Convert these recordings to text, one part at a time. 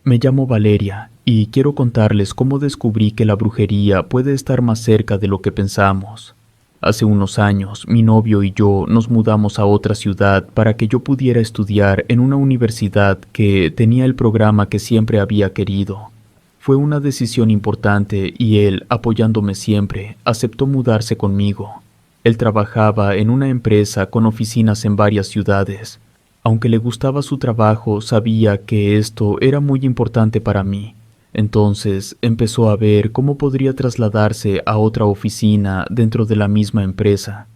Me llamo Valeria y quiero contarles cómo descubrí que la brujería puede estar más cerca de lo que pensamos. Hace unos años, mi novio y yo nos mudamos a otra ciudad para que yo pudiera estudiar en una universidad que tenía el programa que siempre había querido. Fue una decisión importante y él, apoyándome siempre, aceptó mudarse conmigo. Él trabajaba en una empresa con oficinas en varias ciudades. Aunque le gustaba su trabajo, sabía que esto era muy importante para mí. Entonces empezó a ver cómo podría trasladarse a otra oficina dentro de la misma empresa.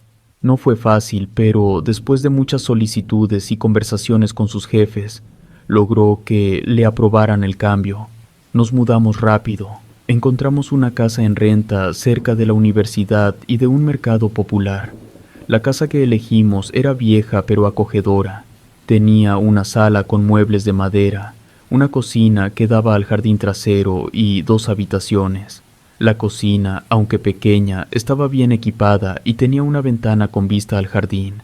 No fue fácil, pero después de muchas solicitudes y conversaciones con sus jefes, logró que le aprobaran el cambio. Nos mudamos rápido. Encontramos una casa en renta cerca de la universidad y de un mercado popular. La casa que elegimos era vieja pero acogedora. Tenía una sala con muebles de madera, una cocina que daba al jardín trasero y 2 habitaciones. La cocina, aunque pequeña, estaba bien equipada y tenía una ventana con vista al jardín.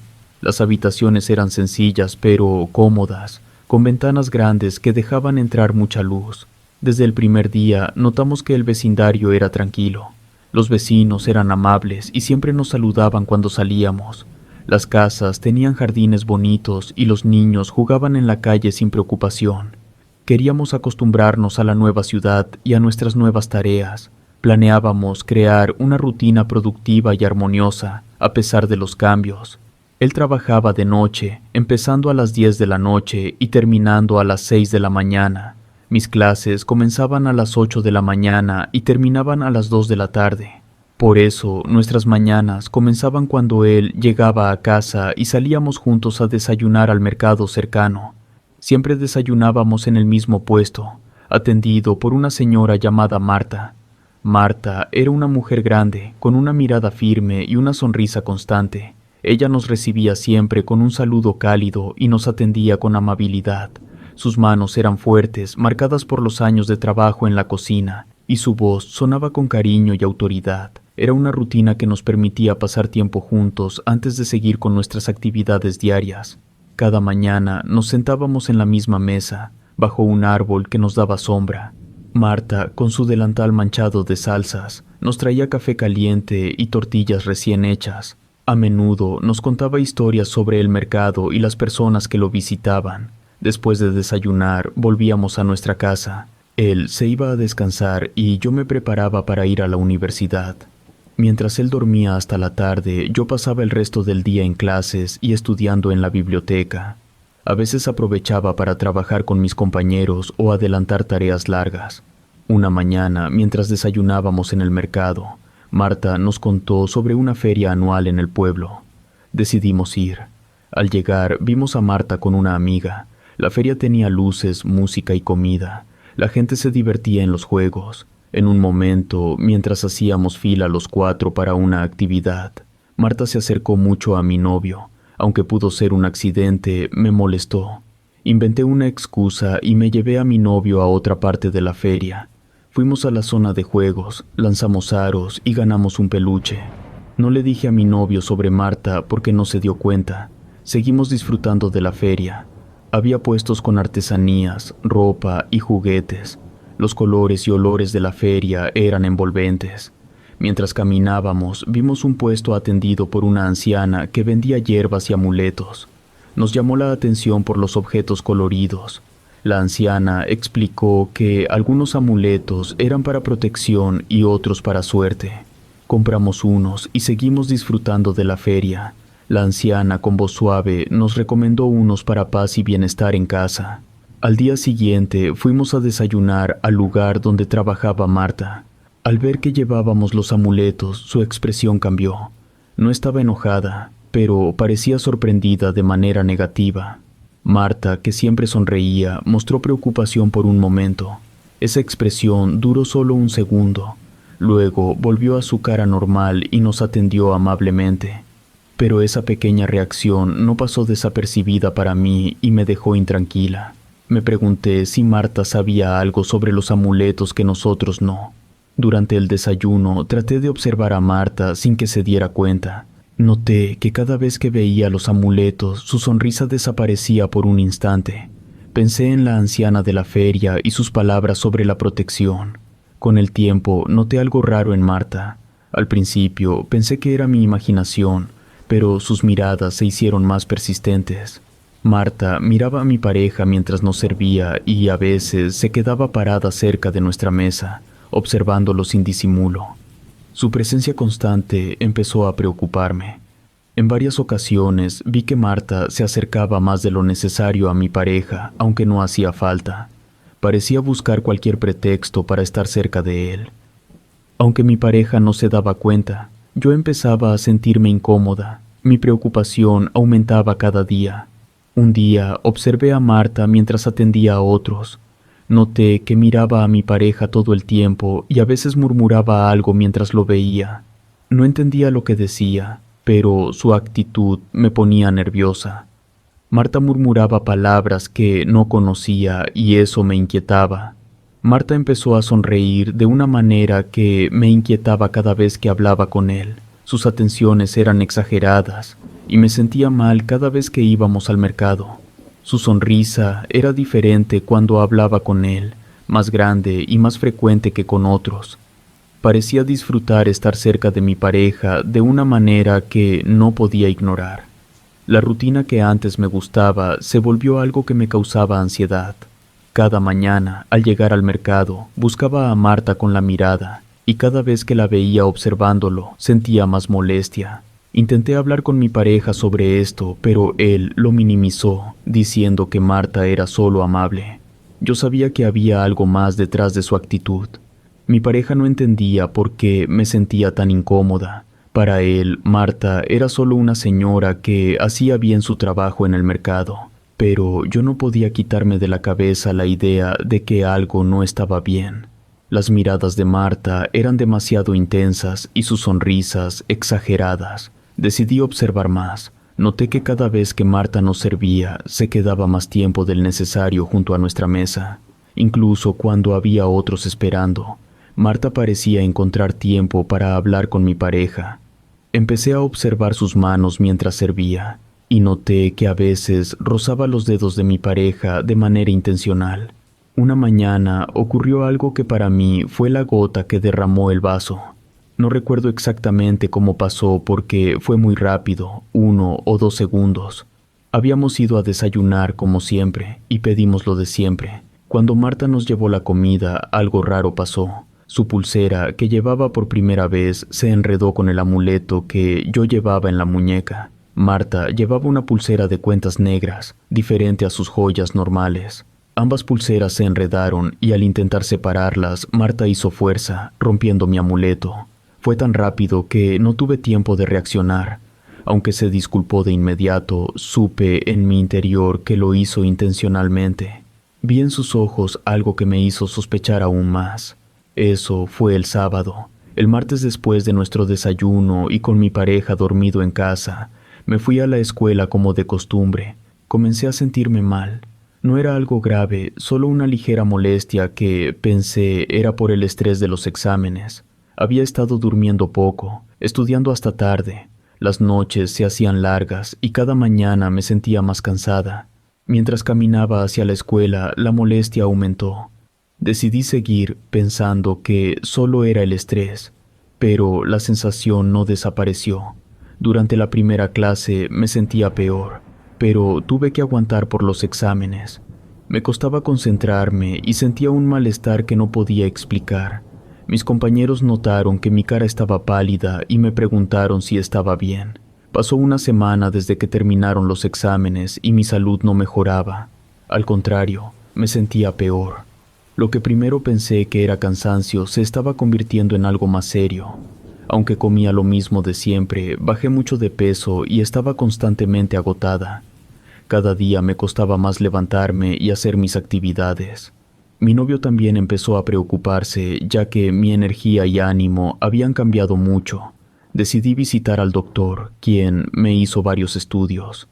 Las habitaciones eran sencillas pero cómodas, con ventanas grandes que dejaban entrar mucha luz. Desde el primer día notamos que el vecindario era tranquilo. Los vecinos eran amables y siempre nos saludaban cuando salíamos. Las casas tenían jardines bonitos y los niños jugaban en la calle sin preocupación. Queríamos acostumbrarnos a la nueva ciudad y a nuestras nuevas tareas. Planeábamos crear una rutina productiva y armoniosa, a pesar de los cambios. Él trabajaba de noche, empezando a las 10 de la noche y terminando a las 6 de la mañana. Mis clases comenzaban a las 8 de la mañana y terminaban a las 2 de la tarde. Por eso, nuestras mañanas comenzaban cuando él llegaba a casa y salíamos juntos a desayunar al mercado cercano. Siempre desayunábamos en el mismo puesto, atendido por una señora llamada Marta. Marta era una mujer grande, con una mirada firme y una sonrisa constante. Ella nos recibía siempre con un saludo cálido y nos atendía con amabilidad. Sus manos eran fuertes, marcadas por los años de trabajo en la cocina, y su voz sonaba con cariño y autoridad. Era una rutina que nos permitía pasar tiempo juntos antes de seguir con nuestras actividades diarias. Cada mañana nos sentábamos en la misma mesa, bajo un árbol que nos daba sombra. Marta, con su delantal manchado de salsas, nos traía café caliente y tortillas recién hechas. A menudo nos contaba historias sobre el mercado y las personas que lo visitaban. Después de desayunar, volvíamos a nuestra casa. Él se iba a descansar y yo me preparaba para ir a la universidad. Mientras él dormía hasta la tarde, yo pasaba el resto del día en clases y estudiando en la biblioteca. A veces aprovechaba para trabajar con mis compañeros o adelantar tareas largas. Una mañana, mientras desayunábamos en el mercado, Marta nos contó sobre una feria anual en el pueblo. Decidimos ir. Al llegar, vimos a Marta con una amiga. La feria tenía luces, música y comida. La gente se divertía en los juegos. En un momento, mientras hacíamos fila los 4 para una actividad, Marta se acercó mucho a mi novio. Aunque pudo ser un accidente, me molestó. Inventé una excusa y me llevé a mi novio a otra parte de la feria. Fuimos a la zona de juegos, lanzamos aros y ganamos un peluche. No le dije a mi novio sobre Marta porque no se dio cuenta. Seguimos disfrutando de la feria. Había puestos con artesanías, ropa y juguetes. Los colores y olores de la feria eran envolventes. Mientras caminábamos, vimos un puesto atendido por una anciana que vendía hierbas y amuletos. Nos llamó la atención por los objetos coloridos. La anciana explicó que algunos amuletos eran para protección y otros para suerte. Compramos unos y seguimos disfrutando de la feria. La anciana, con voz suave, nos recomendó unos para paz y bienestar en casa. Al día siguiente fuimos a desayunar al lugar donde trabajaba Marta. Al ver que llevábamos los amuletos, su expresión cambió. No estaba enojada, pero parecía sorprendida de manera negativa. Marta, que siempre sonreía, mostró preocupación por un momento. Esa expresión duró solo un segundo. Luego volvió a su cara normal y nos atendió amablemente. Pero esa pequeña reacción no pasó desapercibida para mí y me dejó intranquila. Me pregunté si Marta sabía algo sobre los amuletos que nosotros no. Durante el desayuno traté de observar a Marta sin que se diera cuenta. Noté que cada vez que veía los amuletos, su sonrisa desaparecía por un instante. Pensé en la anciana de la feria y sus palabras sobre la protección. Con el tiempo noté algo raro en Marta. Al principio pensé que era mi imaginación, pero sus miradas se hicieron más persistentes. Marta miraba a mi pareja mientras nos servía y a veces se quedaba parada cerca de nuestra mesa, observándolo sin disimulo. Su presencia constante empezó a preocuparme. En varias ocasiones vi que Marta se acercaba más de lo necesario a mi pareja, aunque no hacía falta. Parecía buscar cualquier pretexto para estar cerca de él. Aunque mi pareja no se daba cuenta, yo empezaba a sentirme incómoda. Mi preocupación aumentaba cada día. Un día observé a Marta mientras atendía a otros. Noté que miraba a mi pareja todo el tiempo y a veces murmuraba algo mientras lo veía. No entendía lo que decía, pero su actitud me ponía nerviosa. Marta murmuraba palabras que no conocía y eso me inquietaba. Marta empezó a sonreír de una manera que me inquietaba cada vez que hablaba con él. Sus atenciones eran exageradas y me sentía mal cada vez que íbamos al mercado. Su sonrisa era diferente cuando hablaba con él, más grande y más frecuente que con otros. Parecía disfrutar estar cerca de mi pareja de una manera que no podía ignorar. La rutina que antes me gustaba se volvió algo que me causaba ansiedad. Cada mañana, al llegar al mercado, buscaba a Marta con la mirada, y cada vez que la veía observándolo, sentía más molestia. Intenté hablar con mi pareja sobre esto, pero él lo minimizó, diciendo que Marta era solo amable. Yo sabía que había algo más detrás de su actitud. Mi pareja no entendía por qué me sentía tan incómoda. Para él, Marta era solo una señora que hacía bien su trabajo en el mercado, pero yo no podía quitarme de la cabeza la idea de que algo no estaba bien. Las miradas de Marta eran demasiado intensas y sus sonrisas exageradas. Decidí observar más. Noté que cada vez que Marta nos servía, se quedaba más tiempo del necesario junto a nuestra mesa. Incluso cuando había otros esperando, Marta parecía encontrar tiempo para hablar con mi pareja. Empecé a observar sus manos mientras servía, y noté que a veces rozaba los dedos de mi pareja de manera intencional. Una mañana ocurrió algo que para mí fue la gota que derramó el vaso. No recuerdo exactamente cómo pasó porque fue muy rápido, 1 o 2 segundos. Habíamos ido a desayunar como siempre y pedimos lo de siempre. Cuando Marta nos llevó la comida, algo raro pasó. Su pulsera, que llevaba por primera vez, se enredó con el amuleto que yo llevaba en la muñeca. Marta llevaba una pulsera de cuentas negras, diferente a sus joyas normales. Ambas pulseras se enredaron y al intentar separarlas, Marta hizo fuerza, rompiendo mi amuleto. Fue tan rápido que no tuve tiempo de reaccionar. Aunque se disculpó de inmediato, supe en mi interior que lo hizo intencionalmente. Vi en sus ojos algo que me hizo sospechar aún más. Eso fue el sábado. El martes, después de nuestro desayuno y con mi pareja dormido en casa, me fui a la escuela como de costumbre. Comencé a sentirme mal. No era algo grave, solo una ligera molestia que, pensé, era por el estrés de los exámenes. Había estado durmiendo poco, estudiando hasta tarde. Las noches se hacían largas y cada mañana me sentía más cansada. Mientras caminaba hacia la escuela, la molestia aumentó. Decidí seguir pensando que solo era el estrés, pero la sensación no desapareció. Durante la primera clase me sentía peor, pero tuve que aguantar por los exámenes. Me costaba concentrarme y sentía un malestar que no podía explicar. Mis compañeros notaron que mi cara estaba pálida y me preguntaron si estaba bien. Pasó una semana desde que terminaron los exámenes y mi salud no mejoraba. Al contrario, me sentía peor. Lo que primero pensé que era cansancio se estaba convirtiendo en algo más serio. Aunque comía lo mismo de siempre, bajé mucho de peso y estaba constantemente agotada. Cada día me costaba más levantarme y hacer mis actividades. Mi novio también empezó a preocuparse, ya que mi energía y ánimo habían cambiado mucho. Decidí visitar al doctor, quien me hizo varios estudios.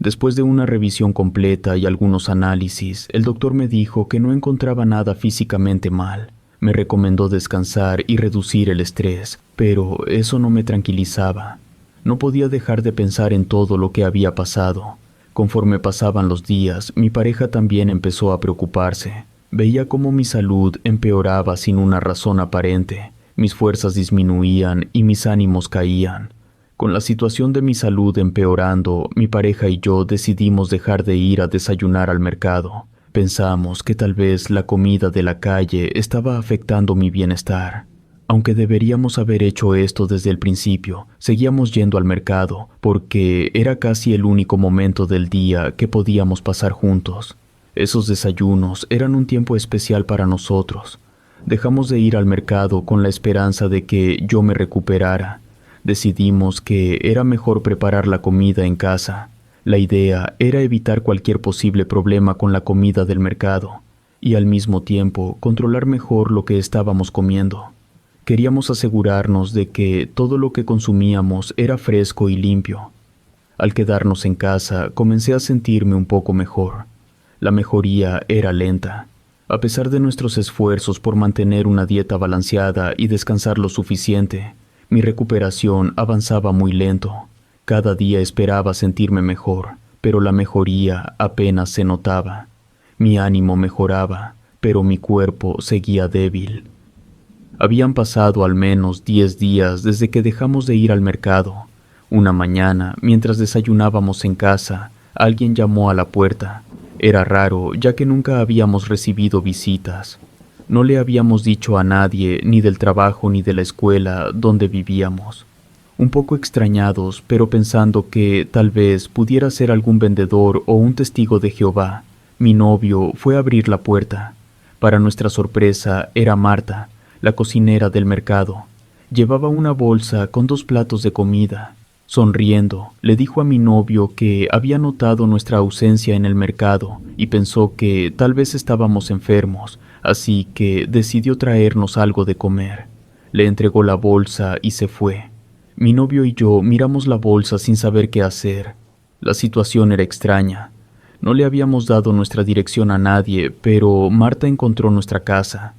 Después de una revisión completa y algunos análisis, el doctor me dijo que no encontraba nada físicamente mal. Me recomendó descansar y reducir el estrés, pero eso no me tranquilizaba. No podía dejar de pensar en todo lo que había pasado. Conforme pasaban los días, mi pareja también empezó a preocuparse. Veía cómo mi salud empeoraba sin una razón aparente. Mis fuerzas disminuían y mis ánimos caían. Con la situación de mi salud empeorando, mi pareja y yo decidimos dejar de ir a desayunar al mercado. Pensamos que tal vez la comida de la calle estaba afectando mi bienestar. Aunque deberíamos haber hecho esto desde el principio, seguíamos yendo al mercado porque era casi el único momento del día que podíamos pasar juntos. Esos desayunos eran un tiempo especial para nosotros. Dejamos de ir al mercado con la esperanza de que yo me recuperara. Decidimos que era mejor preparar la comida en casa. La idea era evitar cualquier posible problema con la comida del mercado y al mismo tiempo controlar mejor lo que estábamos comiendo. Queríamos asegurarnos de que todo lo que consumíamos era fresco y limpio. Al quedarnos en casa, comencé a sentirme un poco mejor. La mejoría era lenta. A pesar de nuestros esfuerzos por mantener una dieta balanceada y descansar lo suficiente, mi recuperación avanzaba muy lento. Cada día esperaba sentirme mejor, pero la mejoría apenas se notaba. Mi ánimo mejoraba, pero mi cuerpo seguía débil. Habían pasado al menos 10 días desde que dejamos de ir al mercado. Una mañana, mientras desayunábamos en casa, alguien llamó a la puerta. Era raro, ya que nunca habíamos recibido visitas. No le habíamos dicho a nadie, ni del trabajo ni de la escuela donde vivíamos. Un poco extrañados, pero pensando que tal vez pudiera ser algún vendedor o un testigo de Jehová, mi novio fue a abrir la puerta. Para nuestra sorpresa, era Marta, la cocinera del mercado. Llevaba una bolsa con 2 platos de comida. Sonriendo, le dijo a mi novio que había notado nuestra ausencia en el mercado y pensó que tal vez estábamos enfermos, así que decidió traernos algo de comer. Le entregó la bolsa y se fue. Mi novio y yo miramos la bolsa sin saber qué hacer. La situación era extraña. No le habíamos dado nuestra dirección a nadie, pero Marta encontró nuestra casa.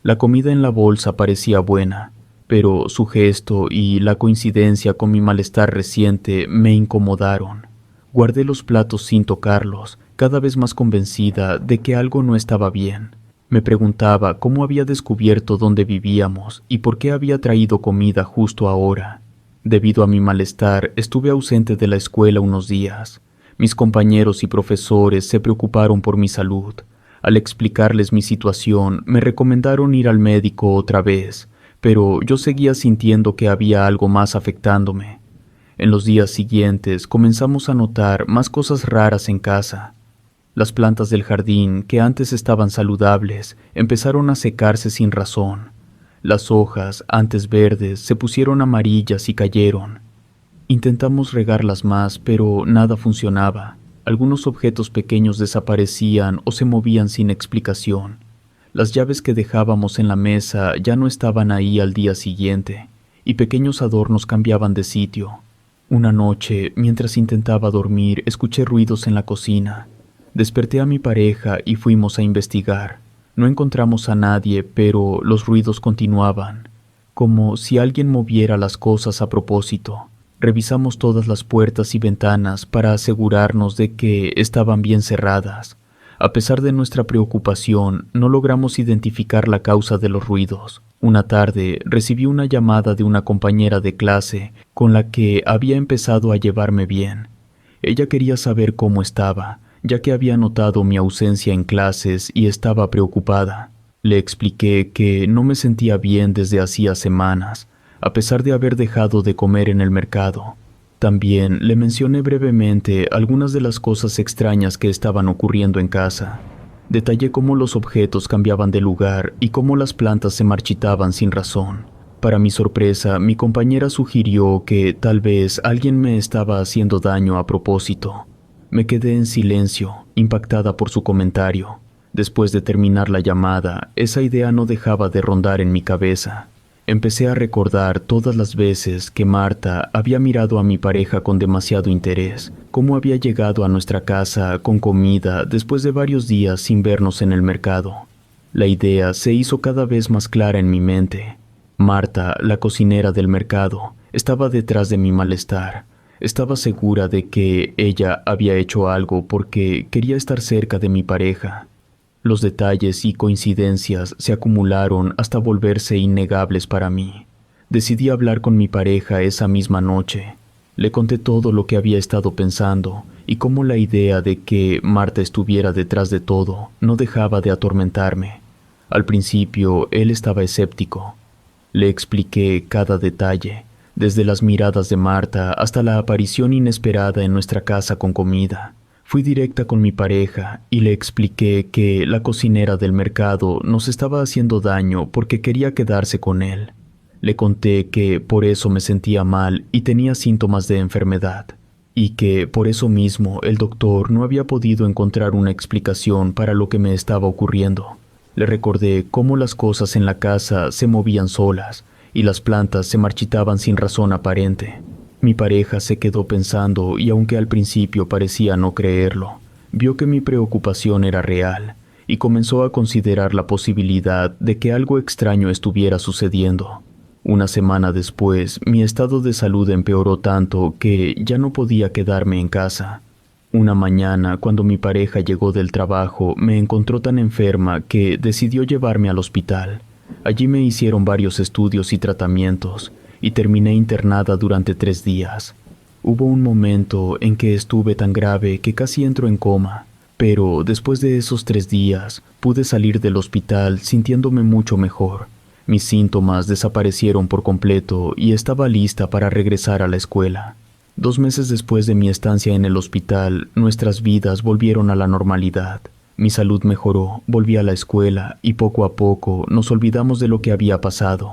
La comida en la bolsa parecía buena, pero su gesto y la coincidencia con mi malestar reciente me incomodaron. Guardé los platos sin tocarlos, cada vez más convencida de que algo no estaba bien. Me preguntaba cómo había descubierto dónde vivíamos y por qué había traído comida justo ahora. Debido a mi malestar, estuve ausente de la escuela unos días. Mis compañeros y profesores se preocuparon por mi salud. Al explicarles mi situación, me recomendaron ir al médico otra vez, pero yo seguía sintiendo que había algo más afectándome. En los días siguientes comenzamos a notar más cosas raras en casa. Las plantas del jardín, que antes estaban saludables, empezaron a secarse sin razón. Las hojas, antes verdes, se pusieron amarillas y cayeron. Intentamos regarlas más, pero nada funcionaba. Algunos objetos pequeños desaparecían o se movían sin explicación. Las llaves que dejábamos en la mesa ya no estaban ahí al día siguiente, y pequeños adornos cambiaban de sitio. Una noche, mientras intentaba dormir, escuché ruidos en la cocina. Desperté a mi pareja y fuimos a investigar. No encontramos a nadie, pero los ruidos continuaban, como si alguien moviera las cosas a propósito. Revisamos todas las puertas y ventanas para asegurarnos de que estaban bien cerradas. A pesar de nuestra preocupación, no logramos identificar la causa de los ruidos. Una tarde recibí una llamada de una compañera de clase con la que había empezado a llevarme bien. Ella quería saber cómo estaba, ya que había notado mi ausencia en clases y estaba preocupada. Le expliqué que no me sentía bien desde hacía semanas, a pesar de haber dejado de comer en el mercado. También le mencioné brevemente algunas de las cosas extrañas que estaban ocurriendo en casa. Detallé cómo los objetos cambiaban de lugar y cómo las plantas se marchitaban sin razón. Para mi sorpresa, mi compañera sugirió que tal vez alguien me estaba haciendo daño a propósito. Me quedé en silencio, impactada por su comentario. Después de terminar la llamada, esa idea no dejaba de rondar en mi cabeza. Empecé a recordar todas las veces que Marta había mirado a mi pareja con demasiado interés, cómo había llegado a nuestra casa con comida después de varios días sin vernos en el mercado. La idea se hizo cada vez más clara en mi mente. Marta, la cocinera del mercado, estaba detrás de mi malestar. Estaba segura de que ella había hecho algo porque quería estar cerca de mi pareja. Los detalles y coincidencias se acumularon hasta volverse innegables para mí. Decidí hablar con mi pareja esa misma noche. Le conté todo lo que había estado pensando y cómo la idea de que Marta estuviera detrás de todo no dejaba de atormentarme. Al principio, él estaba escéptico. Le expliqué cada detalle, desde las miradas de Marta hasta la aparición inesperada en nuestra casa con comida. Fui directa con mi pareja y le expliqué que la cocinera del mercado nos estaba haciendo daño porque quería quedarse con él. Le conté que por eso me sentía mal y tenía síntomas de enfermedad, y que por eso mismo el doctor no había podido encontrar una explicación para lo que me estaba ocurriendo. Le recordé cómo las cosas en la casa se movían solas y las plantas se marchitaban sin razón aparente. Mi pareja se quedó pensando y aunque al principio parecía no creerlo, vio que mi preocupación era real y comenzó a considerar la posibilidad de que algo extraño estuviera sucediendo. Una semana después, mi estado de salud empeoró tanto que ya no podía quedarme en casa. Una mañana, cuando mi pareja llegó del trabajo, me encontró tan enferma que decidió llevarme al hospital. Allí me hicieron varios estudios y tratamientos, y terminé internada durante 3 días. Hubo un momento en que estuve tan grave que casi entro en coma, pero después de esos 3 días pude salir del hospital sintiéndome mucho mejor. Mis síntomas desaparecieron por completo y estaba lista para regresar a la escuela. 2 meses después de mi estancia en el hospital, nuestras vidas volvieron a la normalidad. Mi salud mejoró, volví a la escuela y poco a poco nos olvidamos de lo que había pasado.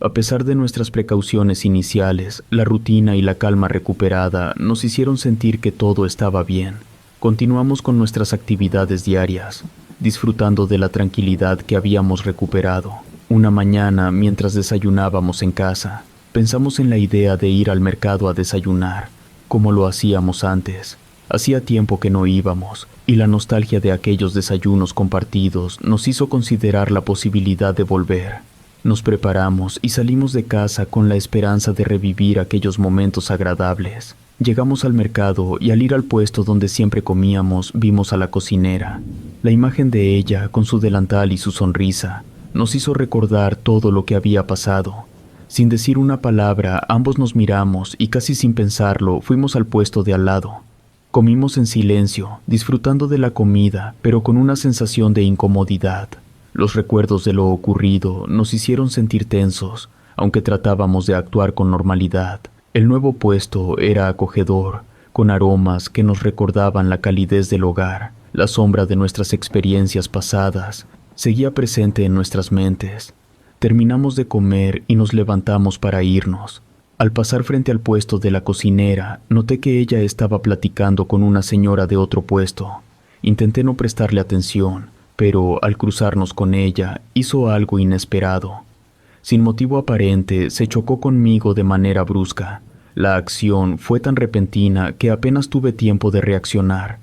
A pesar de nuestras precauciones iniciales, la rutina y la calma recuperada nos hicieron sentir que todo estaba bien. Continuamos con nuestras actividades diarias, disfrutando de la tranquilidad que habíamos recuperado. Una mañana, mientras desayunábamos en casa, pensamos en la idea de ir al mercado a desayunar, como lo hacíamos antes. Hacía tiempo que no íbamos, y la nostalgia de aquellos desayunos compartidos nos hizo considerar la posibilidad de volver. Nos preparamos y salimos de casa con la esperanza de revivir aquellos momentos agradables. Llegamos al mercado y al ir al puesto donde siempre comíamos, vimos a la cocinera. La imagen de ella, con su delantal y su sonrisa, nos hizo recordar todo lo que había pasado. Sin decir una palabra, ambos nos miramos y casi sin pensarlo, fuimos al puesto de al lado. Comimos en silencio, disfrutando de la comida, pero con una sensación de incomodidad. Los recuerdos de lo ocurrido nos hicieron sentir tensos, aunque tratábamos de actuar con normalidad. El nuevo puesto era acogedor, con aromas que nos recordaban la calidez del hogar. La sombra de nuestras experiencias pasadas seguía presente en nuestras mentes. Terminamos de comer y nos levantamos para irnos. Al pasar frente al puesto de la cocinera, noté que ella estaba platicando con una señora de otro puesto. Intenté no prestarle atención, pero al cruzarnos con ella, hizo algo inesperado. Sin motivo aparente, se chocó conmigo de manera brusca. La acción fue tan repentina que apenas tuve tiempo de reaccionar.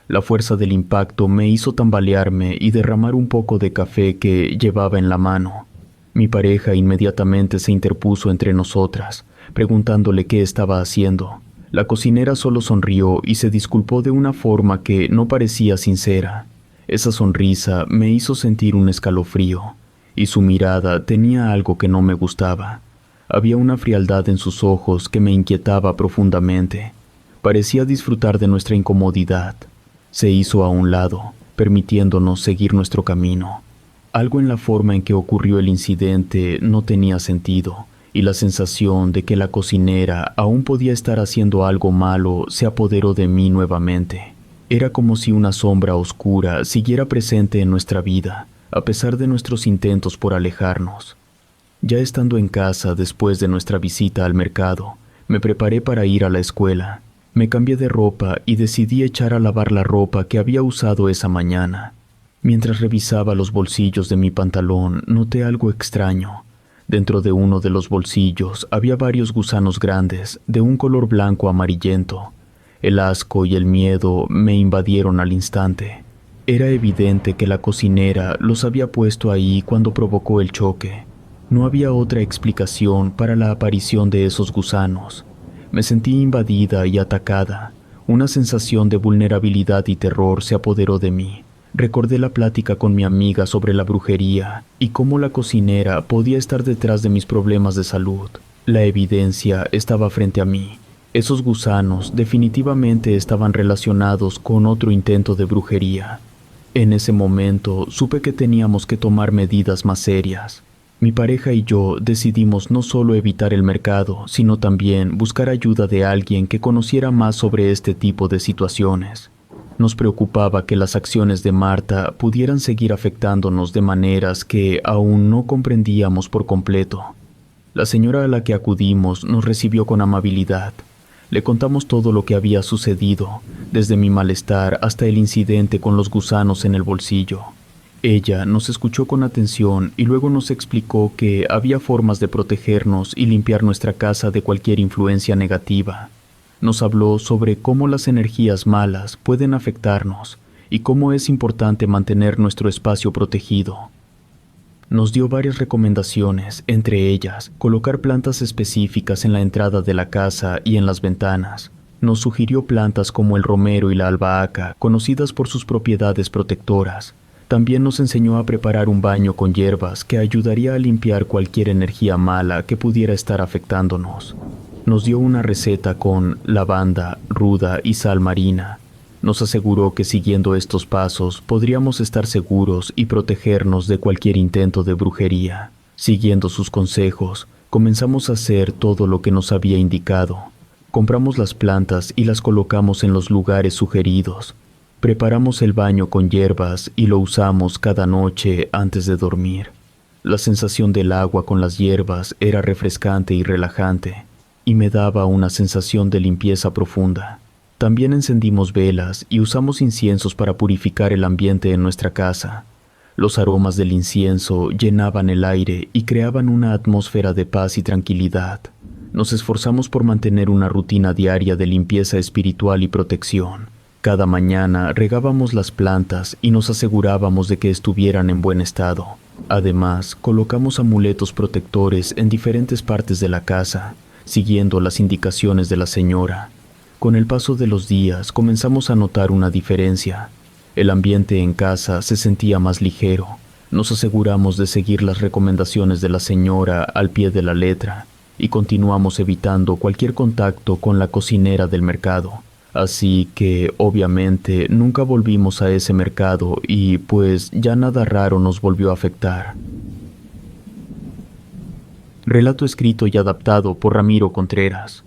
La fuerza del impacto me hizo tambalearme y derramar un poco de café que llevaba en la mano. Mi pareja inmediatamente se interpuso entre nosotras, preguntándole qué estaba haciendo. La cocinera solo sonrió y se disculpó de una forma que no parecía sincera. Esa sonrisa me hizo sentir un escalofrío, y su mirada tenía algo que no me gustaba. Había una frialdad en sus ojos que me inquietaba profundamente. Parecía disfrutar de nuestra incomodidad. Se hizo a un lado, permitiéndonos seguir nuestro camino. Algo en la forma en que ocurrió el incidente no tenía sentido, y la sensación de que la cocinera aún podía estar haciendo algo malo se apoderó de mí nuevamente. Era como si una sombra oscura siguiera presente en nuestra vida, a pesar de nuestros intentos por alejarnos. Ya estando en casa después de nuestra visita al mercado, me preparé para ir a la escuela. Me cambié de ropa y decidí echar a lavar la ropa que había usado esa mañana. Mientras revisaba los bolsillos de mi pantalón, noté algo extraño. Dentro de uno de los bolsillos había varios gusanos grandes, de un color blanco amarillento. El asco y el miedo me invadieron al instante. Era evidente que la cocinera los había puesto ahí cuando provocó el choque. No había otra explicación para la aparición de esos gusanos. Me sentí invadida y atacada. Una sensación de vulnerabilidad y terror se apoderó de mí. Recordé la plática con mi amiga sobre la brujería y cómo la cocinera podía estar detrás de mis problemas de salud. La evidencia estaba frente a mí. Esos gusanos definitivamente estaban relacionados con otro intento de brujería. En ese momento supe que teníamos que tomar medidas más serias. Mi pareja y yo decidimos no solo evitar el mercado, sino también buscar ayuda de alguien que conociera más sobre este tipo de situaciones. Nos preocupaba que las acciones de Marta pudieran seguir afectándonos de maneras que aún no comprendíamos por completo. La señora a la que acudimos nos recibió con amabilidad. Le contamos todo lo que había sucedido, desde mi malestar hasta el incidente con los gusanos en el bolsillo. Ella nos escuchó con atención y luego nos explicó que había formas de protegernos y limpiar nuestra casa de cualquier influencia negativa. Nos habló sobre cómo las energías malas pueden afectarnos y cómo es importante mantener nuestro espacio protegido. Nos dio varias recomendaciones, entre ellas, colocar plantas específicas en la entrada de la casa y en las ventanas. Nos sugirió plantas como el romero y la albahaca, conocidas por sus propiedades protectoras. También nos enseñó a preparar un baño con hierbas que ayudaría a limpiar cualquier energía mala que pudiera estar afectándonos. Nos dio una receta con lavanda, ruda y sal marina. Nos aseguró que siguiendo estos pasos podríamos estar seguros y protegernos de cualquier intento de brujería. Siguiendo sus consejos, comenzamos a hacer todo lo que nos había indicado. Compramos las plantas y las colocamos en los lugares sugeridos. Preparamos el baño con hierbas y lo usamos cada noche antes de dormir. La sensación del agua con las hierbas era refrescante y relajante, y me daba una sensación de limpieza profunda. También encendimos velas y usamos inciensos para purificar el ambiente en nuestra casa. Los aromas del incienso llenaban el aire y creaban una atmósfera de paz y tranquilidad. Nos esforzamos por mantener una rutina diaria de limpieza espiritual y protección. Cada mañana regábamos las plantas y nos asegurábamos de que estuvieran en buen estado. Además, colocamos amuletos protectores en diferentes partes de la casa, siguiendo las indicaciones de la señora. Con el paso de los días comenzamos a notar una diferencia. El ambiente en casa se sentía más ligero. Nos aseguramos de seguir las recomendaciones de la señora al pie de la letra y continuamos evitando cualquier contacto con la cocinera del mercado. Así que, obviamente, nunca volvimos a ese mercado y, pues, ya nada raro nos volvió a afectar. Relato escrito y adaptado por Ramiro Contreras.